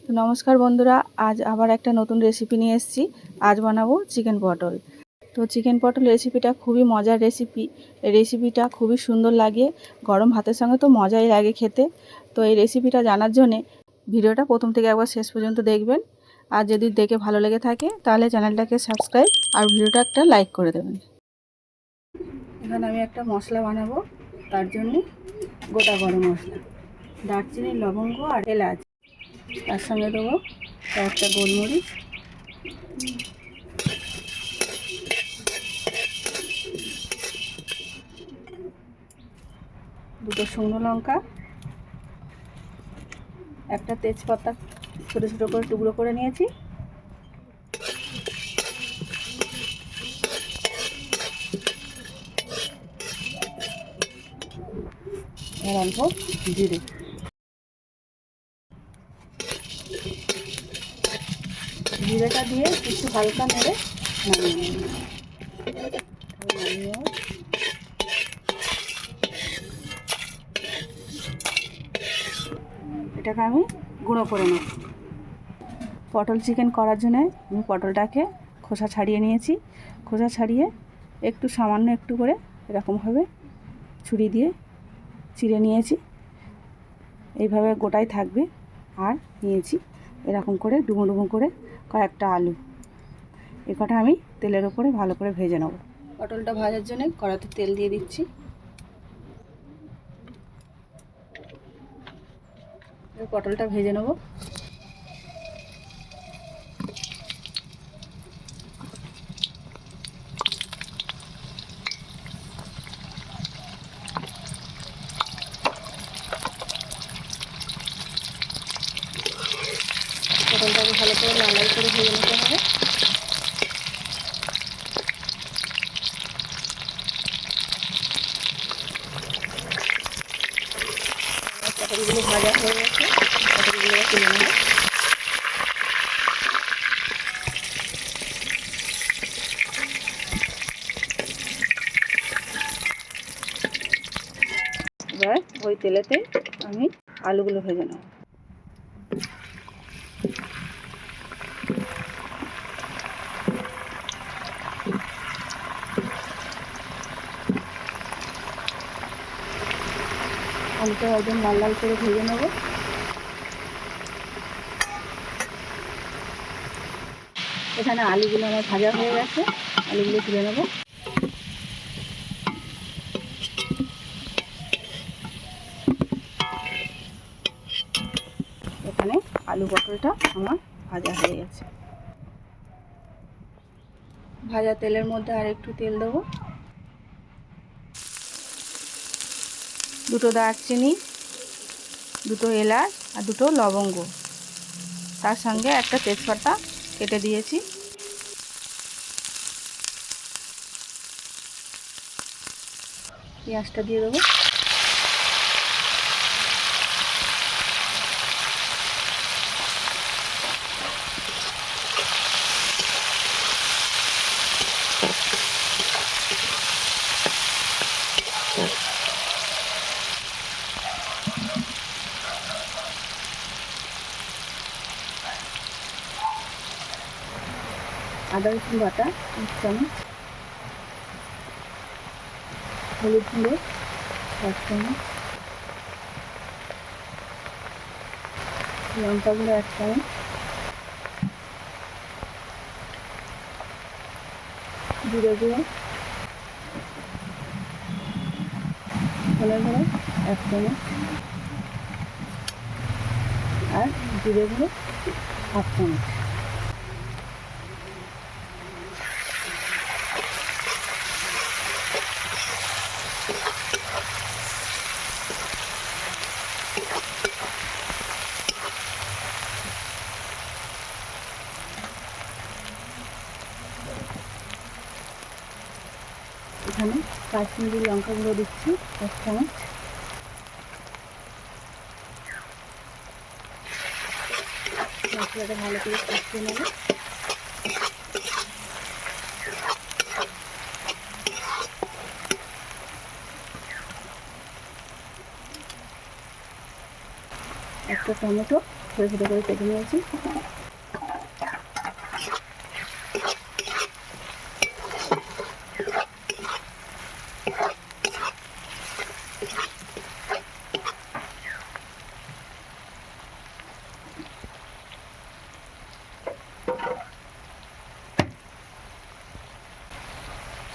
তো নমস্কার বন্ধুরা, আজ আবার একটা নতুন রেসিপি নিয়ে এসেছি। আজ বানাবো চিকেন পটল। তো চিকেন পটল রেসিপিটা খুবই মজার রেসিপি। এই রেসিপিটা খুবই সুন্দর লাগে, গরম ভাতের সঙ্গে তো মজাই লাগে খেতে। তো এই রেসিপিটা জানার জন্যে ভিডিওটা প্রথম থেকে একবার শেষ পর্যন্ত দেখবেন। আর যদি দেখে ভালো লেগে থাকে তাহলে চ্যানেলটাকে সাবস্ক্রাইব আর ভিডিওটা একটা লাইক করে দেবেন। এখানে আমি একটা মশলা বানাবো, তার জন্যে গোটা গরম মশলা, দারচিনি, লবঙ্গ আর এলাচ, তার সঙ্গে দেবো কয়েকটা গোলমরিচ, দুটো শুকনো লঙ্কা, একটা তেজপাতা ছোটো ছোটো করে টুকরো করে নিয়েছি, আর অল্প জিরে। জিরেটা দিয়ে একটু হালকা নেড়ে নামিয়ে নেব। এটাকে আমি গুঁড়ো করে নেব। পটল চিকেন করার জন্য আমি পটলটাকে খোসা ছাড়িয়ে নিয়েছি। খোসা ছাড়িয়ে একটু সামান্য একটু করে এরকমভাবে ছুরি দিয়ে চিড়ে নিয়েছি। এইভাবে গোটাই থাকবে। আর নিয়েছি এরকম করে ডুমো ডুমো করে কয়েকটা আলু। এ কটা আমি তেলের ওপরে ভালো করে ভেজে নেব। পটলটা ভাজার জন্য কড়াতে তেল দিয়ে দিচ্ছি। পটলটা ভেজে নেব। পটলটাকে ভালো করে লাল লাল করে ভেজে নিতে হবে। পটলগুলো ভাজা হয়ে গেছে, পটলগুলো তুলে নেব। এবার ওই তেলেতে আমি আলুগুলো ভেজে নেব। আলুটা একদম লাল লাল করে ভেজে নেব। এখানে আলুগুলো আমার ভাজা হয়ে গেছে, আলুগুলো তুলে নেব। এখানে আলু পটলটা আমার ভাজা হয়ে গেছে। ভাজা তেলের মধ্যে আর একটু তেল দেবো। দুটো দারচিনি, দুটো এলাচ আর দুটো লবঙ্গ, তার সঙ্গে একটা তেজপাতা কেটে দিয়েছি। পেঁয়াজটা দিয়ে দেবো। আদা রসুন বাটা 1 চামচ, হলুদ গুঁড়ো 1 চামচ, লঙ্কা গুঁড়ো 1 চামচ, জিরে গুঁড়ো, ধনে গুঁড়ো 1 চামচ আর জিরে গুঁড়ো 1/2 চামচ। এখানে কাশ্মীরি লঙ্কা গুঁড়ো দিচ্ছি 1 চামচ। মশলাটা ভালো করে কষিয়ে নেব। একটা টমেটো ছোটো ছোটো করে কেটে নিয়েছি।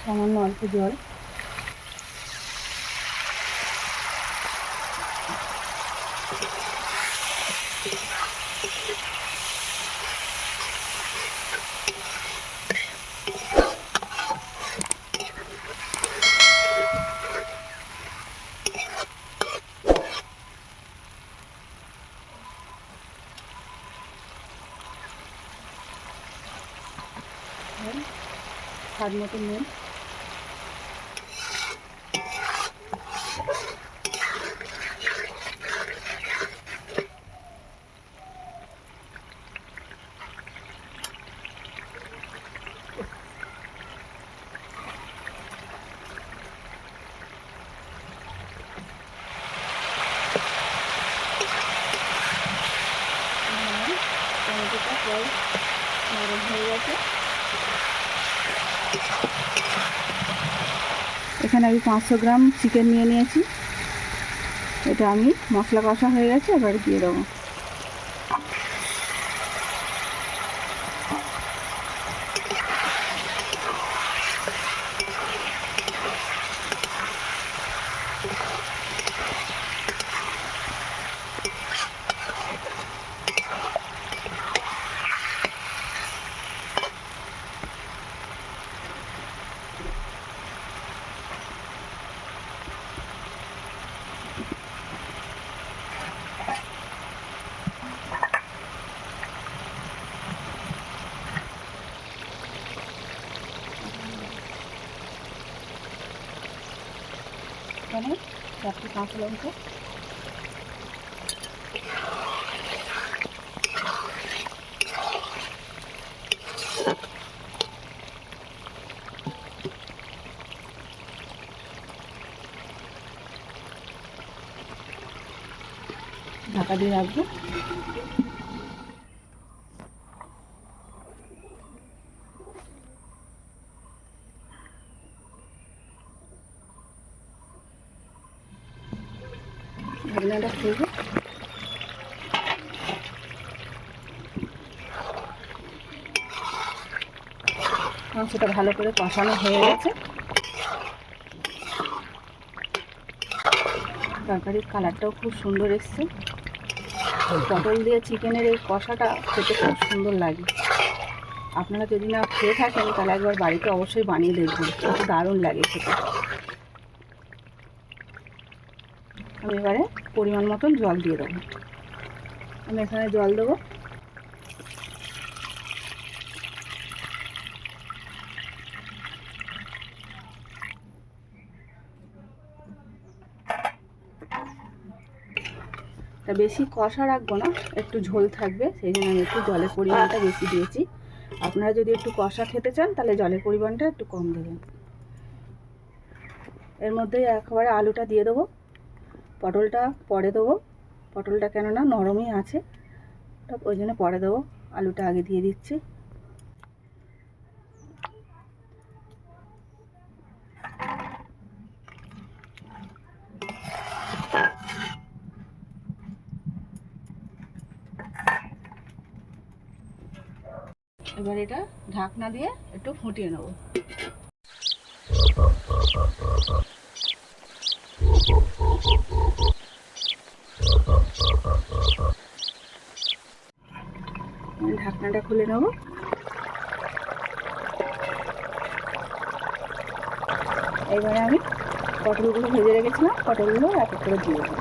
সামান্য অল্প জল, স্বাদ মতো নুন, টমেটোটা প্রায় নরম হয়ে গেছে। এখানে আমি 500 গ্রাম চিকেন নিয়ে নিয়েছি। এটা আমি মশলা কষা হয়ে গেছে, এবার দিয়ে দেবো। এখানে 4টি কাঁচা লঙ্কা, ঢাকা দিয়ে রাখবো। ঢাকনাটা খুলবো। মাংসটা ভালো করে কষানো হয়ে গেছে। তরকারির কালারটাও খুব সুন্দর এসছে। পটল দিয়ে চিকেনের এই কষাটা খেতে খুব সুন্দর লাগে। আপনারা যদি না খেয়ে থাকেন তাহলে একবার বাড়িতে অবশ্যই বানিয়ে দেখবেন, খুব দারুণ লাগে খেতে। আমি এবারে পরিমাণ মতন জল দিয়ে দেবো। আমি এখানে জল দেবো। তা বেশি কষা রাখবো না, একটু ঝোল থাকবে, সেই জন্য আমি একটু জলের পরিমাণটা বেশি দিয়েছি। আপনারা যদি একটু কষা খেতে চান তাহলে জলের পরিমাণটা একটু কম দেবেন। এর মধ্যে একেবারে আলুটা দিয়ে দেবো। পটলটা পরে দেবো, পটলটা কেননা নরমই আছে, ওই জন্য পরে দেবো। আলুটা আগে দিয়ে দিচ্ছি। এবার এটা ঢাকনা দিয়ে একটু ফুটিয়ে নেব। ঢাকনাটা খুলে নেব। এবারে আমি পটলগুলো ভেজে রেখেছিলাম, পটলগুলো এক এক করে দিয়ে দেবো।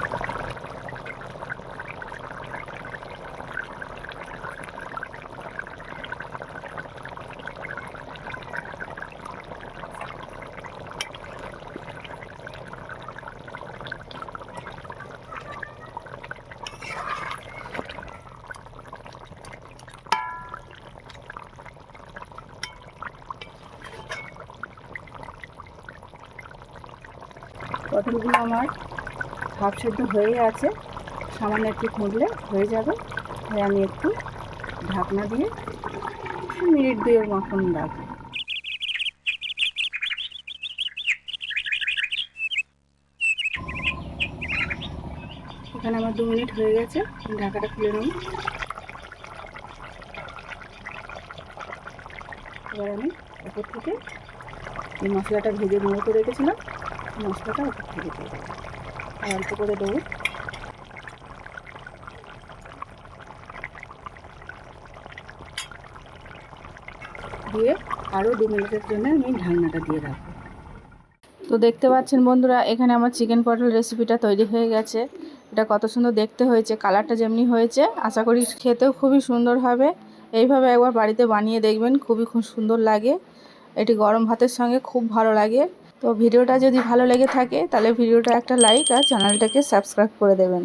পটলগুলো আমার হাফ সেদ্ধ হয়ে আছে, সামান্য একটু ফুটলে হয়ে যাবে। আমি একটু ঢাকনা দিয়ে মিনিট 2 মতন রাখবো। এখানে আমার 2 মিনিট হয়ে গেছে, ঢাকাটা খুলে নেব। এবার আমি উপর থেকে এই মশলাটা ভেজে গুঁড়ো করে রেখেছিলাম, মশলাটা উপর থেকে দিয়ে দেবো, অল্প করে দেবো। দিয়ে আরও 2 মিনিটের জন্য আমি ঢাকনাটা দিয়ে রাখবো। তো দেখতে পাচ্ছেন বন্ধুরা, এখানে আমার চিকেন পটল রেসিপিটা তৈরি হয়ে গেছে। এটা কত সুন্দর দেখতে হয়েছে, কালারটা যেমনি হয়েছে আশা করি খেতেও খুবই সুন্দর হবে। এইভাবে একবার বাড়িতে বানিয়ে দেখবেন, খুব সুন্দর লাগে। এটি গরম ভাতের সঙ্গে খুব ভালো লাগে। তো ভিডিওটা যদি ভালো লেগে থাকে তাহলে ভিডিওটা একটা লাইক আর চ্যানেলটাকে সাবস্ক্রাইব করে দেবেন।